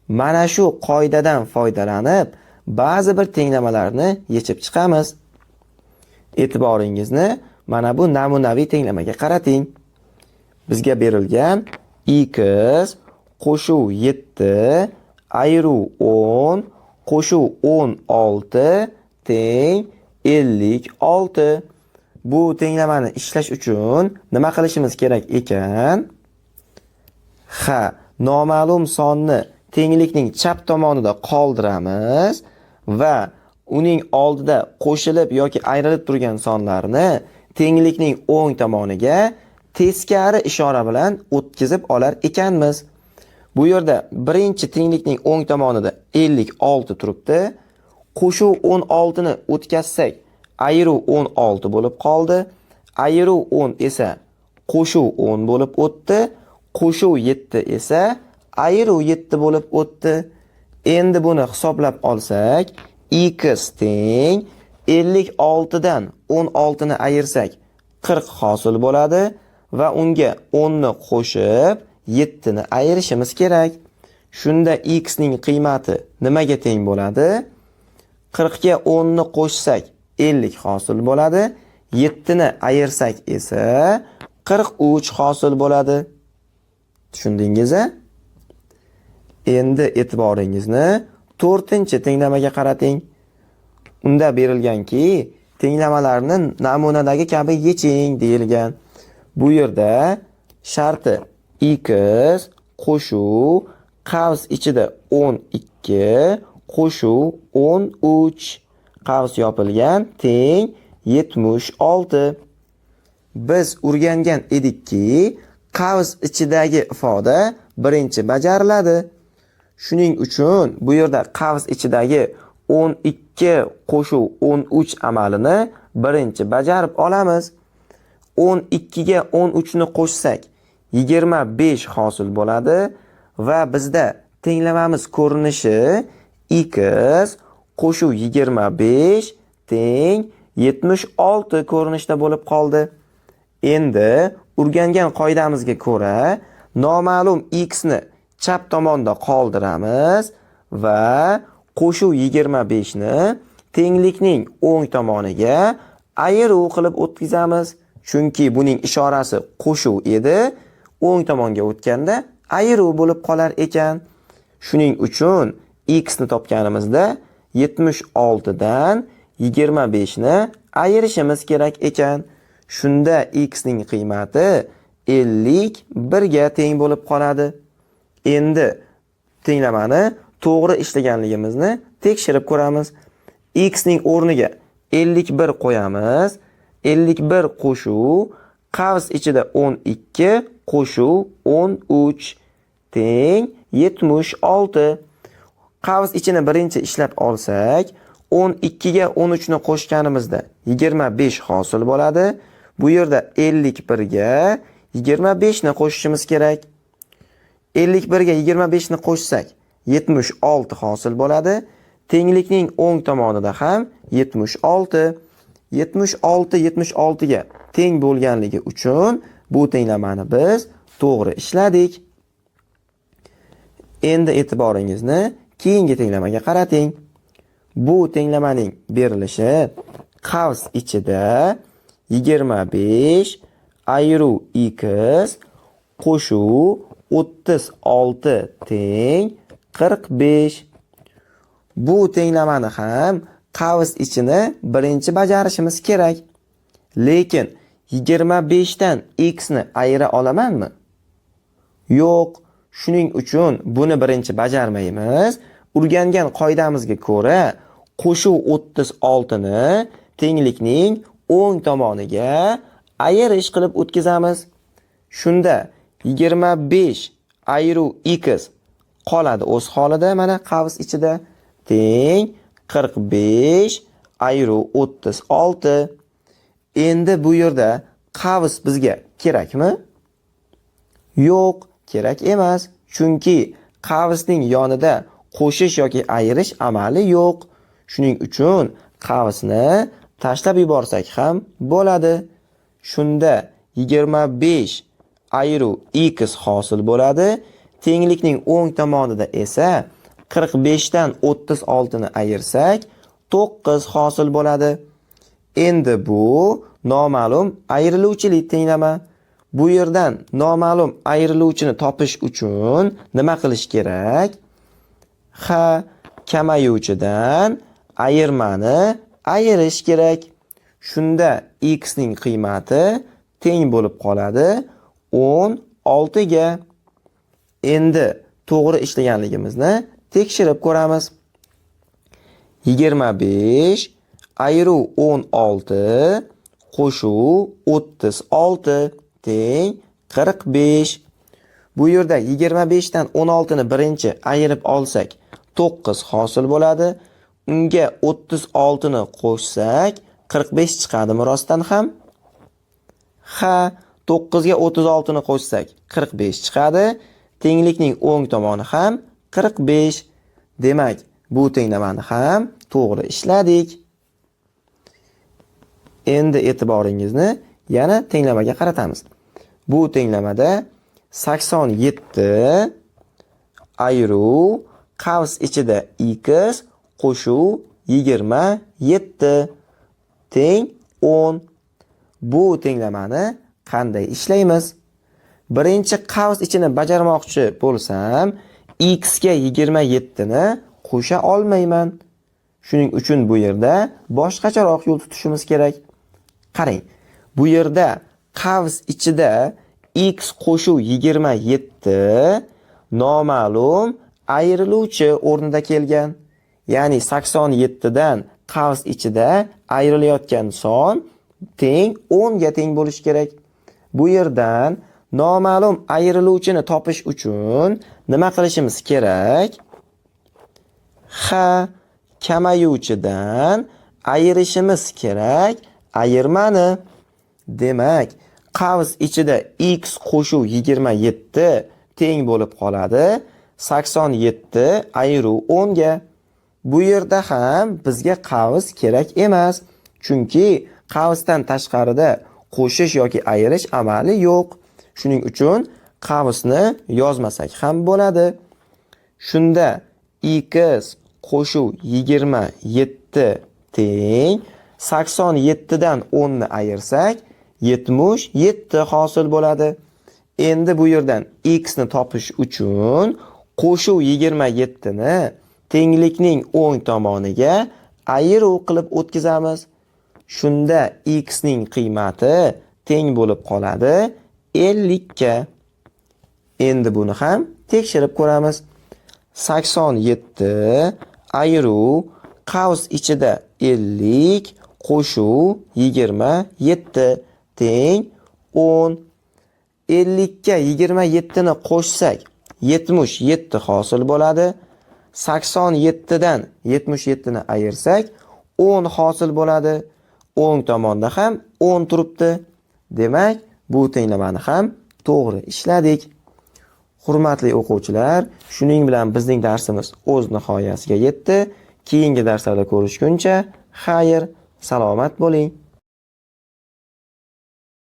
Mana shu qoidadan foydalanib, ba'zi bir tenglamalarni yechib chiqamiz. E'tiboringizni mana bu namunaviy tenglamaga qarating. Bizga berilgan x qo'shuv 7 ayruv 10 qo'shuv 16 teng 56. Bu tenglamani ishlash uchun nima qilishimiz kerak ekan? Noma'lum sonni tenglikning chap tomonida qoldiramiz va uning oldida qo'shilib yoki ayrilib turgan sonlarni tenglikning o'ng tomoniga teskari ishora bilan o'tkazib olar ekanmiz. Bu yerda birinchi tenglikning o'ng tomonida 56 turibdi. Qo'shuv 16 ni o'tkazsak, ayruv 16 bo'lib qoldi. Ayruv 10 esa qo'shuv 10 bo'lib o'tdi. Qo'shuv 7 esa ayruv 7 bo'lib o'tdi. Endi buni hisoblab olsak, x teng 56 dan 16 ni ayirsak 40 hosil bo'ladi va unga 10 ni qo'shib 7 ni ayirishimiz kerak. Shunda x ning qiymati nimaga teng bo'ladi? 40 ga 10 ni qo'shsak 50 hosil bo'ladi. 7 ni ayirsak esa 43 hosil bo'ladi. Tushundingiz-a? Endi e'tiboringizni 4-tenglamaga qarating. Unda berilganki, tenglamalarni namunadagi kabi yeching deyilgan. Bu yerda sharti x qo'shuv qavs ichida 12 qo'shuv 13 qavs yopilgan teng 76. Biz o'rgangan edikki, qavs ichidagi ifoda birinchi bajariladi. Shuning uchun bu yerda qavs ichidagi 12 qo'shuv 13 amalini birinchi bajarib olamiz. 12 ga 13 ni qo'shsak 25 hosil bo'ladi va bizda tenglamamiz ko'rinishi x qo'shuv 25 teng 76 ko'rinishda bo'lib qoldi. Endi o'rgangan qoidamizga ko'ra noma'lum x ni chap tomonda qoldiramiz va qo'shuv 25 ni tenglikning o'ng tomoniga ayruv qilib o'tkazamiz. Chunki buning ishorasi qo'shuv edi, o'ng tomonga o'tganda ayruv bo'lib qolar ekan. Shuning uchun x ni topganimizda 76 dan 25 ni ayirishimiz kerak ekan. Shunda x ning qiymati 51 ga teng bo'lib qoladi. Endi tenglamani to'g'ri ishlaganligimizni tekshirib ko'ramiz. X ning o'rniga 51 qo'yamiz. 51 qo'shuv qavs ichida 12 qo'shuv 13 teng 76. Qavs ichini birinchi ishlab olsak, 12 ga 13 ni qo'shganimizda 25 hosil bo'ladi. Bu yerda 51 ga 25 ni qo'shishimiz kerak. 51 ga 25 ni qo'shsak 76 hosil bo'ladi. Tenglikning o'ng tomonida ham 76. 76 ga teng bo'lganligi uchun bu tenglamani biz to'g'ri ishladik. Endi e'tiboringizni keyingi tenglamaga qarating. Bu tenglamaning berilishi qavs ichida 25 ayruv x qo'shuv 36 teng 45. Bu tenglamani ham qavs ichini birinchi bajarishimiz kerak. Lekin 25 dan x ni ayira olamanmi? Yo'q. Shuning uchun buni birinchi bajarmaymiz. O'rgangan qoidamizga ko'ra, qo'shuv 36 ni tenglikning o'ng tomoniga ayirish qilib o'tkazamiz. Shunda 25 ayruv x qoladi o'z holida mana qavs ichida teng 45 ayruv 36. Endi bu yerda qavs bizga kerakmi? Yo'q, kerak emas. Chunki qavsning yonida qo'shish yoki ayirish amali yo'q. Shuning uchun qavsni tashlab yuborsak ham bo'ladi. Shunda 25 ayruv x hosil bo'ladi. Tenglikning o'ng tomonida esa 45 dan 36 ni ayirsak 9 hosil bo'ladi. Endi bu noma'lum ayriluvchilik tenglama. Bu yerdan noma'lum ayriluvchini topish uchun nima qilish kerak? Kamayuvchidan ayirmani ayirish kerak. Shunda x ning qiymati teng bo'lib qoladi 16 ga. Endi to'g'ri ishlaganligimizni tekshirib ko'ramiz. 25 ayiruv 16 qo'shuv 36 teng 45. Bu yerda 25 dan 16 ni birinchi ayirib olsak 9 hosil bo'ladi. Unga 36 ni qo'shsak 45 chiqadimi rostdan ham? 9 ga 36 ni qo'shsak 45 chiqadi. Tenglikning o'ng tomoni ham 45. Demak, bu tenglamani ham to'g'ri ishladik. Endi e'tiboringizni yana tenglamaga qaratamiz. Bu tenglamada 87 ayiruv qavs ichida x qo'shuv 27 teng 10. Bu tenglamani qanday ishlaymiz? Birinchi qavs ichini bajarmoqchi bo'lsam, x ga 27 ni qo'sha olmayman. Shuning uchun bu yerda boshqacharoq yo'l tutishimiz kerak. Qarang, bu yerda qavs ichida x qo'shuv 27 noma'lum ayriluvchi o'rnida kelgan. Ya'ni 87 dan qavs ichida ayrilayotgan son teng 10 ga teng bo'lishi kerak. Bu yerdan noma'lum ayriluvchini topish uchun nima qilishimiz kerak? Kamayuvchidan ayirishimiz kerak ayirmani. Demak, qavs ichida x qo'shuv 27 teng bo'lib qoladi 87 ayiruv 10 ga. Bu yerda ham bizga qavs kerak emas. Chunki qavsdan tashqarida qo'shish yoki ayirish amali yo'q. Shuning uchun qavsni yozmasak ham bo'ladi. Shunda x qo'shuv 27 teng 87 dan 10 ni ayirsak 77 hosil bo'ladi. Endi bu yerdan x ni topish uchun qo'shuv 27 ni tenglikning o'ng tomoniga ayiruv qilib o'tkazamiz. Shunda x ning qiymati teng bo'lib qoladi 50 ga. Endi buni ham tekshirib ko'ramiz. 87 ayiruv qavs ichida 50 qo'shuv 27 teng 10. 50 ga 27 ni qo'shsak 77 hosil bo'ladi. 87 dan 77 ni ayirsak 10 hosil bo'ladi. O'ng tomonda ham 10 turibdi. Demak, bu tenglamani ham to'g'ri ishladik. Hurmatli o'quvchilar, shuning bilan bizning darsimiz o'z nihoyasiga yetdi. Keyingi darslarda ko'rishguncha, xayr, salomat bo'ling.